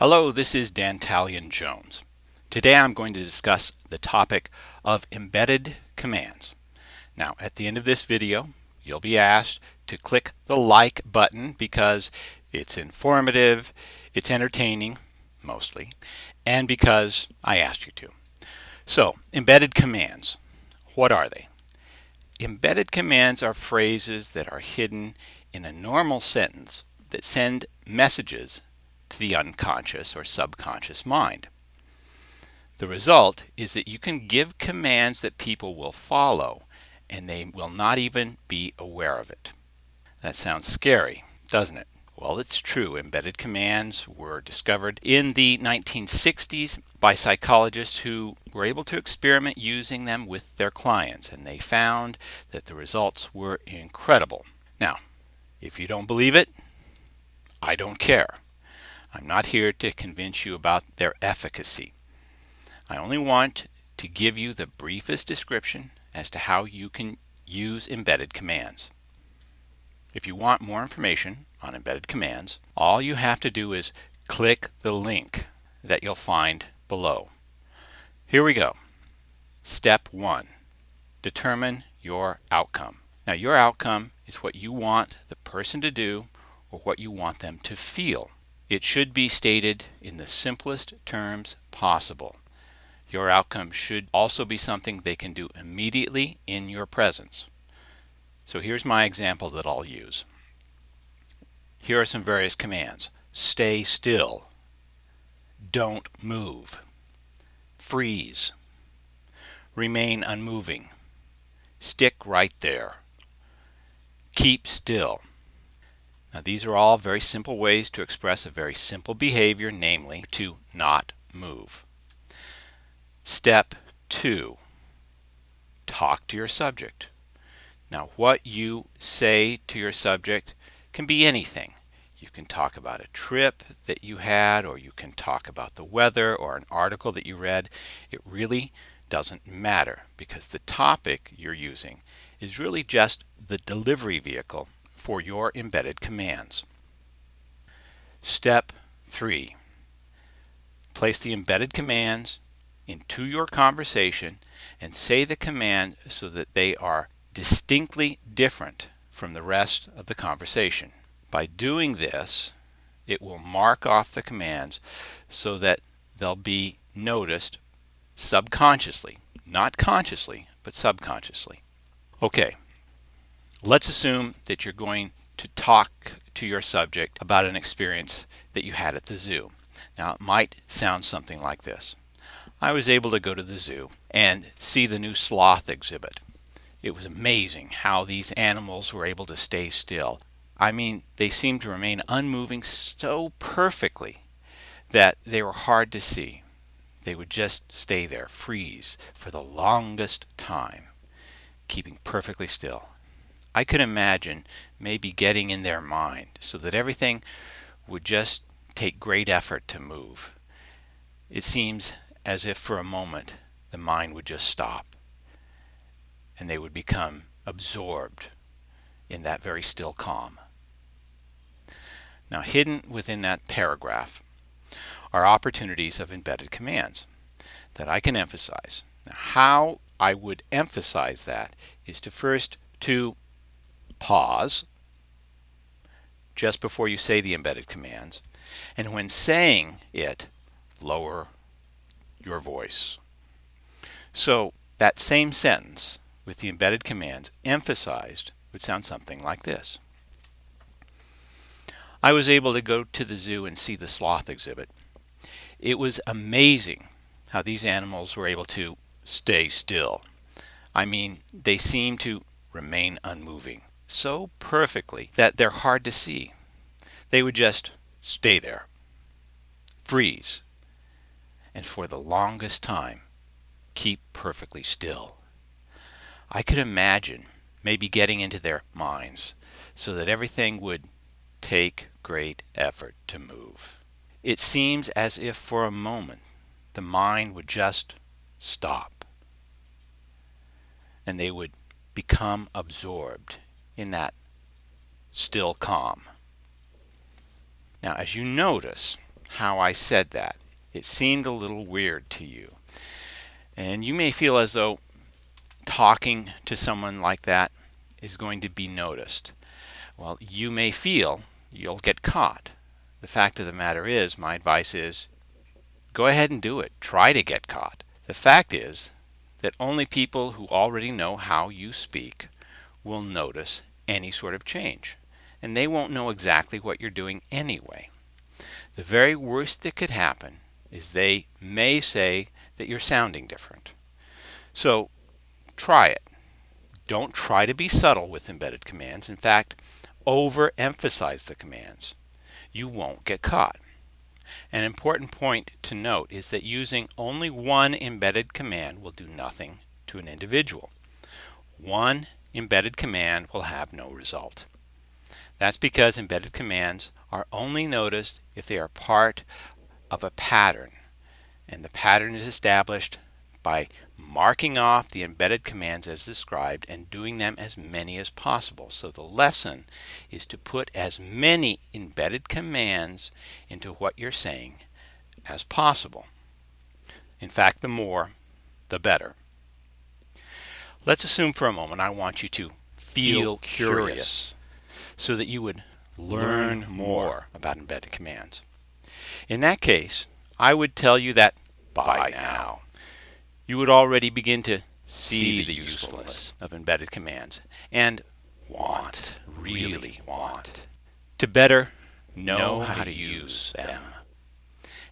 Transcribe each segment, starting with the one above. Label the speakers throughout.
Speaker 1: Hello, this is Dantalian Jones. Today I'm going to discuss the topic of embedded commands. Now, at the end of this video, you'll be asked to click the like button because it's informative, it's entertaining, mostly, and because I asked you to. So, embedded commands. What are they? Embedded commands are phrases that are hidden in a normal sentence that send messages to the unconscious or subconscious mind. The result is that you can give commands that people will follow and they will not even be aware of it. That sounds scary, doesn't it? Well, it's true. Embedded commands were discovered in the 1960s by psychologists who were able to experiment using them with their clients, and they found that the results were incredible. Now, if you don't believe it, I don't care. I'm not here to convince you about their efficacy. I only want to give you the briefest description as to how you can use embedded commands. If you want more information on embedded commands, all you have to do is click the link that you'll find below. Here we go. Step 1. Determine your outcome. Now, your outcome is what you want the person to do or what you want them to feel. It should be stated in the simplest terms possible. Your outcome should also be something they can do immediately in your presence. So here's my example that I'll use. Here are some various commands. Stay still. Don't move. Freeze. Remain unmoving. Stick right there. Keep still. Now these are all very simple ways to express a very simple behavior, namely to not move. Step 2. Talk to your subject. Now what you say to your subject can be anything. You can talk about a trip that you had, or you can talk about the weather or an article that you read. It really doesn't matter because the topic you're using is really just the delivery vehicle for your embedded commands. Step 3. Place the embedded commands into your conversation and say the command so that they are distinctly different from the rest of the conversation. By doing this, it will mark off the commands so that they'll be noticed subconsciously, not consciously, but subconsciously. Okay, let's assume that you're going to talk to your subject about an experience that you had at the zoo. Now, it might sound something like this. I was able to go to the zoo and see the new sloth exhibit. It was amazing how these animals were able to stay still. I mean, they seemed to remain unmoving so perfectly that they were hard to see. They would just stay there, freeze, for the longest time, keeping perfectly still. I could imagine maybe getting in their mind so that everything would just take great effort to move. It seems as if for a moment the mind would just stop and they would become absorbed in that very still calm. Now, hidden within that paragraph are opportunities of embedded commands that I can emphasize. Now, how I would emphasize that is to first to pause just before you say the embedded commands, and when saying it, lower your voice. So that same sentence with the embedded commands emphasized would sound something like this. I was able to go to the zoo and see the sloth exhibit. It was amazing how these animals were able to stay still. I mean, they seem to remain unmoving so perfectly that they're hard to see. They would just stay there, freeze, and for the longest time, keep perfectly still. I could imagine maybe getting into their minds so that everything would take great effort to move. It seems as if for a moment the mind would just stop and they would become absorbed in that still calm. Now, as you notice how I said that. It seemed a little weird to you. And you may feel as though talking to someone like that is going to be noticed. Well, you may feel you'll get caught. The fact of the matter is, my advice is, go ahead and do it. Try to get caught. The fact is that only people who already know how you speak will notice any sort of change. And they won't know exactly what you're doing anyway. The very worst that could happen is they may say that you're sounding different. So try it. Don't try to be subtle with embedded commands. In fact, overemphasize the commands. You won't get caught. An important point to note is that using only one embedded command will do nothing to an individual. One embedded command will have no result. That's because embedded commands are only noticed if they are part of a pattern, and the pattern is established by marking off the embedded commands as described and doing them as many as possible. So the lesson is to put as many embedded commands into what you're saying as possible. In fact, the more, the better. Let's assume for a moment I want you to feel curious so that you would learn more about embedded commands. In that case, I would tell you that by now you would already begin to see the usefulness of embedded commands and really want to better know how to use them.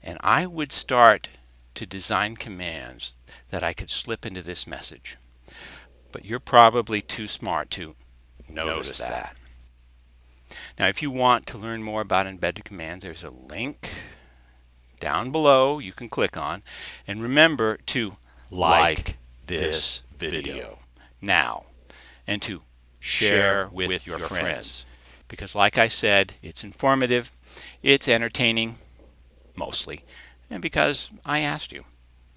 Speaker 1: And I would start to design commands that I could slip into this message. But you're probably too smart to notice that. Now, if you want to learn more about embedded commands, there's a link down below you can click on. And remember to like this video now and to share with your friends. Because like I said, it's informative, it's entertaining, mostly, and because I asked you.